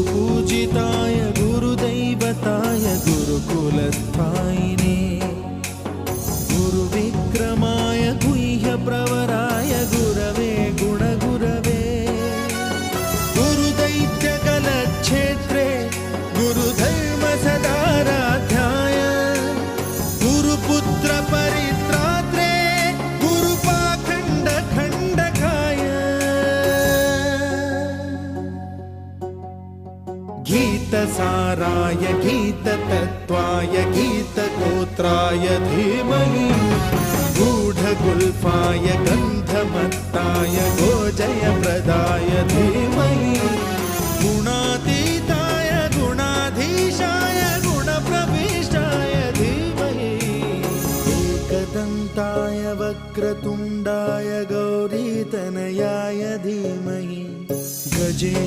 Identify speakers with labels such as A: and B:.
A: गुरुपूजिताय गुरुदैवताय गुरुकुलस्थायिने गुरुविक्रमाय गुह्यप्रवराय गुरवे गुणगुरवे गुरुदैत्यकलक्षेत्रे गुरुधर्मसदाराध्याय गुरुपुत्रपरित्रात्रे गुरुपाखण्डखण्डकाय गीतसाराय गीततत्त्वाय गीतगोत्राय धीमहि गूढगुल्फाय गन्धमत्ताय गोजयप्रदाय धीमहि गुणातीताय गुणाधीशाय गुणप्रविष्टाय धीमहि एकदन्ताय वक्रतुण्डाय गौरीतनयाय धीमहि गजे